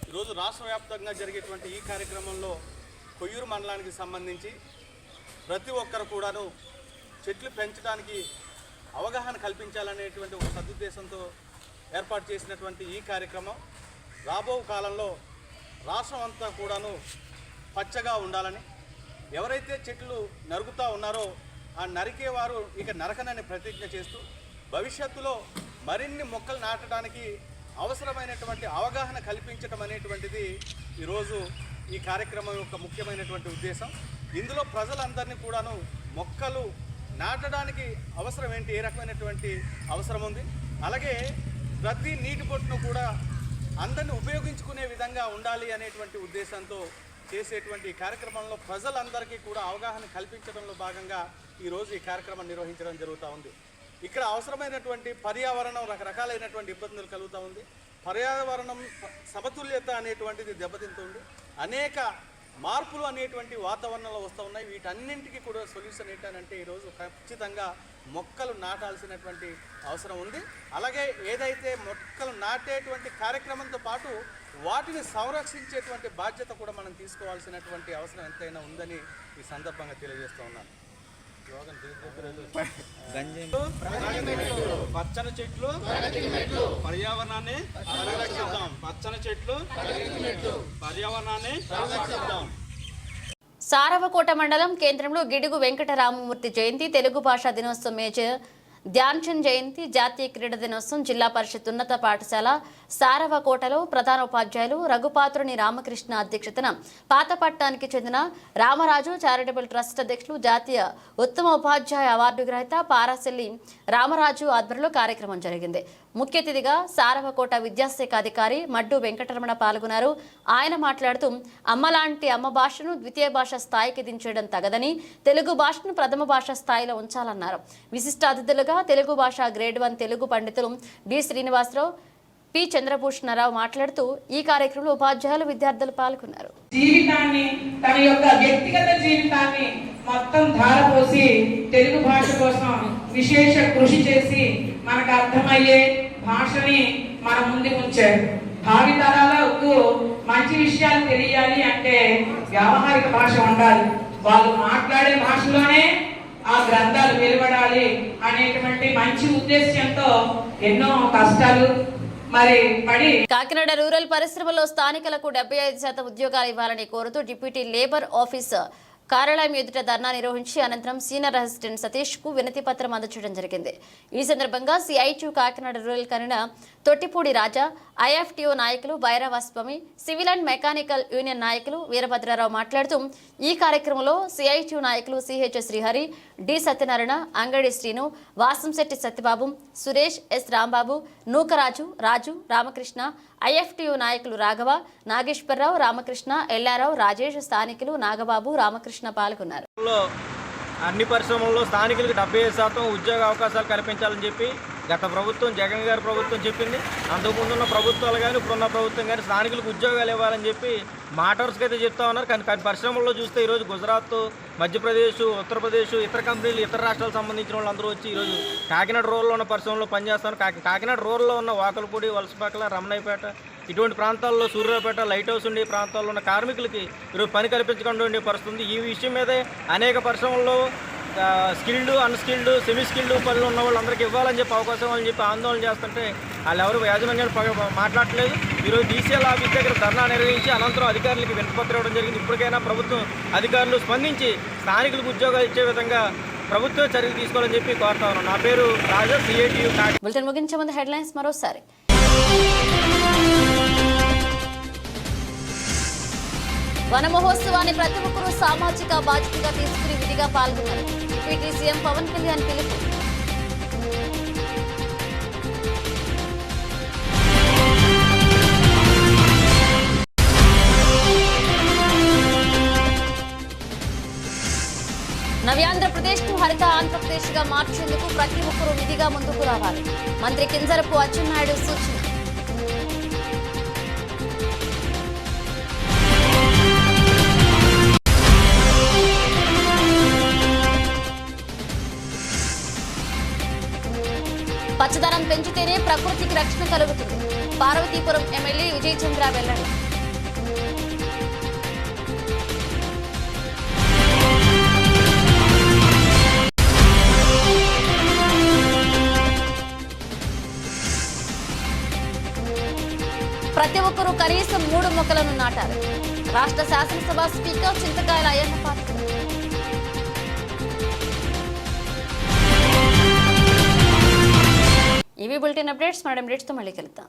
ఈరోజు రాష్ట్ర వ్యాప్తంగా జరిగేటువంటి ఈ కార్యక్రమంలో కొయ్యూరు మండలానికి సంబంధించి ప్రతి ఒక్కరు కూడాను చెట్లు పెంచడానికి అవగాహన కల్పించాలనేటువంటి ఒక సదుద్దేశంతో ఏర్పాటు చేసినటువంటి ఈ కార్యక్రమం రాబో కాలంలో రాష్ట్రం అంతా కూడాను పచ్చగా ఉండాలని, ఎవరైతే చెట్లు నరుకుతూ ఉన్నారో ఆ నరికేవారు ఇక నరకనని ప్రతిజ్ఞ చేస్తూ భవిష్యత్తులో మరిన్ని మొక్కలు నాటడానికి అవసరమైనటువంటి అవగాహన కల్పించడం అనేటువంటిది ఈరోజు ఈ కార్యక్రమం యొక్క ముఖ్యమైనటువంటి ఉద్దేశం. ఇందులో ప్రజలందరినీ కూడాను మొక్కలు నాటడానికి అవసరం ఏంటి, ఏ రకమైనటువంటి అవసరం ఉంది, అలాగే ప్రతి నీటి బొట్టును కూడా అందరినీ ఉపయోగించుకునే విధంగా ఉండాలి అనేటువంటి ఉద్దేశంతో చేసేటువంటి ఈ కార్యక్రమంలో ప్రజలందరికీ కూడా అవగాహన కల్పించడంలో భాగంగా ఈరోజు ఈ కార్యక్రమం నిర్వహించడం జరుగుతూ ఉంది. ఇక్కడ అవసరమైనటువంటి పర్యావరణం రకరకాలైనటువంటి ఇబ్బందులు కలుగుతూ ఉంది. పర్యావరణం సమతుల్యత అనేటువంటిది దెబ్బతింటుంది. అనేక మార్పులు అనేటువంటి వాతావరణంలో వస్తూ ఉన్నాయి. వీటన్నింటికి కూడా సొల్యూషన్ ఏంటంటే ఈరోజు ఖచ్చితంగా మొక్కలు నాటాల్సినటువంటి అవసరం ఉంది. అలాగే ఏదైతే మొక్కలు నాటేటువంటి కార్యక్రమంతో పాటు వాటిని సంరక్షించేటువంటి బాధ్యత కూడా మనం తీసుకోవాల్సినటువంటి అవసరం ఎంతైనా ఉందని ఈ సందర్భంగా తెలియజేస్తూ ఉన్నాను. పచ్చని చెట్లు పర్యావరణాన్ని పరిరక్షిద్దాం. పచ్చని చెట్లు పర్యావరణాన్ని పరిరక్షిద్దాం. సారవకోట మండలం కేంద్రంలో గిడుగు వెంకటరామమూర్తి జయంతి, తెలుగు భాషా దినోత్సవం, మేజర్ ధ్యాన్ చంద్ జయంతి, జాతీయ క్రీడా దినోత్సవం, జిల్లా పరిషత్ ఉన్నత పాఠశాల సారవకోటలో ప్రధాన ఉపాధ్యాయులు రఘుపాత్రుని రామకృష్ణ అధ్యక్షతన పాతపట్నానికి చెందిన రామరాజు చారిటబుల్ ట్రస్ట్ అధ్యక్షులు, జాతీయ ఉత్తమ ఉపాధ్యాయ అవార్డు గ్రహీత పారాసెల్లి రామరాజు ఆధ్వర్యంలో కార్యక్రమం జరిగింది. ముఖ్య అతిథిగా సారవకోట విద్యాశాఖ అధికారి మడ్డు వెంకటరమణ పాల్గొన్నారు. ఆయన మాట్లాడుతూ అమ్మలాంటి అమ్మ భాషను ద్వితీయ భాష స్థాయికి దించడం తగదని, తెలుగు భాషను ప్రథమ భాష స్థాయిలో ఉంచాలన్నారు. విశిష్ట అతిథులుగా తెలుగు భాష గ్రేడ్ 1 తెలుగు పండితులు డి శ్రీనివాసరావు, పి చంద్రభూషణరావు మాట్లాడుతూ ఈ కార్యక్రమంలో ఉపాధ్యాయులు, విద్యార్థులు పాల్గొన్నారు. జీవితాన్ని, తన యొక్క వ్యక్తిగత జీవితాన్ని మొత్తం ధారపోసి తెలుగు భాష కోసం విశేష కృషి చేసి మనకు అర్థమయ్యే భాషని మన ముందు ఉంచారు. భావితరాలకు మంచి విషయాలు తెలియాలి అంటే వ్యావహారిక భాష ఉండాలి. వాళ్ళు మాట్లాడే భాషలోనే ఆ గ్రంథాలు వెలువడాలి అనేటువంటి మంచి ఉద్దేశ్యంతో ఎన్నో కష్టాలు కాకినాడ రూరల్ పరిశ్రమలో స్థానికులకు 75% ఉద్యోగాలు ఇవ్వాలని కోరుతూ డిప్యూటీ లేబర్ ఆఫీసర్ కార్యాలయం ఎదుట ధర్నా నిర్వహించి అనంతరం సీనియర్ అసిస్టెంట్ సతీష్ కు వినతి పత్రం అందజేయడం జరిగింది. ఈ సందర్భంగా సిఐటి కాకినాడ రూరల్ కన్వీనర్ తొట్టిపూడి రాజా, ఐఎఫ్టిఓ నాయకులు Bhairavaswamy, civil and mechanical union నాయకులు వీరభద్రరావు మాట్లాడుతూ ఈ కార్యక్రమంలో సిఐటి నాయకులు సిహెచ్ శ్రీహరి, డి సత్యనారాయణ, అంగడి శ్రీను, వాసంశెట్టి సత్యబాబు, సురేష్, ఎస్ రాంబాబు, నూకరాజు, రాజు, రామకృష్ణ, ఐఎఫ్టియు నాయకులు రాఘవ, నాగేశ్వరరావు, రామకృష్ణ, ఎల్లారావు, రాజేష్, స్థానికులు నాగబాబు, రామకృష్ణ పాల్గొన్నారు. అన్ని పరిశ్రమల్లో స్థానికులకు 75% ఉద్యోగ అవకాశాలు కల్పించాలని చెప్పి గత ప్రభుత్వం, జగన్ గారి ప్రభుత్వం చెప్పింది. అంతకుముందున్న ప్రభుత్వాలు కానీ ఇప్పుడున్న ప్రభుత్వం కానీ స్థానికులకు ఉద్యోగాలు ఇవ్వాలని చెప్పి మాటర్స్కి అయితే చెప్తా ఉన్నారు. కానీ పరిశ్రమల్లో చూస్తే ఈరోజు గుజరాత్, మధ్యప్రదేశ్, ఉత్తరప్రదేశ్, ఇతర కంపెనీలు, ఇతర రాష్ట్రాలకు సంబంధించిన వాళ్ళందరూ వచ్చి ఈరోజు కాకినాడ రూరల్లో ఉన్న పరిశ్రమలో పనిచేస్తాను. కాకినాడ రూరల్లో ఉన్న వాకలపూడి, వలసపాకల, రమణయ్యపేట ఇటువంటి ప్రాంతాల్లో, సూర్యాపేట, లైట్ హౌస్ ఉండే ప్రాంతాల్లో ఉన్న కార్మికులకి ఈరోజు పని కల్పించకుండా ఉండే పరిస్థితుంది. ఈ విషయం మీదే అనేక పరిశ్రమల్లో స్కిల్డ్, అన్స్కిల్డ్, సెమీ స్కిల్డ్ పనులు ఉన్న వాళ్ళందరికీ ఇవ్వాలని చెప్పి అవకాశం అని చెప్పి ఆందోళన చేస్తుంటే వాళ్ళు ఎవరు యాజమాన్యాలు మాట్లాడట్లేదు. ఈరోజు డీసీఎల్ ఆఫీస్ దగ్గర ధర్నా నిర్వహించి అనంతరం అధికారులకి వినతిపత్రం ఇవ్వడం జరిగింది. ఇప్పటికైనా ప్రభుత్వం అధికారులు స్పందించి స్థానికులకు ఉద్యోగాలు ఇచ్చే విధంగా ప్రభుత్వం చర్యలు తీసుకోవాలని చెప్పి కోరుతా ఉన్నాను. నా పేరు రాజా, సిఐటియు. బులెటిన్ ముగించే ముందు హెడ్లైన్స్ మరోసారి. వన మహోత్సవాన్ని ప్రతి ఒక్కరూ సామాజిక బాధ్యతగా తీసుకుని విధిగా పాల్గొన్నారు. డిప్యూటీ సీఎం పవన్ కళ్యాణ్ పిలుపు. నవ్యాంధ్రప్రదేశ్ ను హరిత ఆంధ్రప్రదేశ్ గా మార్చేందుకు ప్రతి ఒక్కరూ విధిగా ముందుకు రావాలి. మంత్రి కింజరపు అచ్చెన్నాయుడు సూచన. రక్షణ కలుగుతుంది. పార్వతీపురం ఎమ్మెల్యే విజయ్ చంద్ర వెల్లడి. ప్రతి ఒక్కరూ కనీసం 3 మొక్కలను నాటాలి. రాష్ట్ర శాసనసభ స్పీకర్ చింతకాయల అయ్యన్న పాత్రుడు. ఇవి బులెటిన్ అప్డేట్స్. మరో అప్డేట్స్తో మళ్ళీ కలుద్దాం.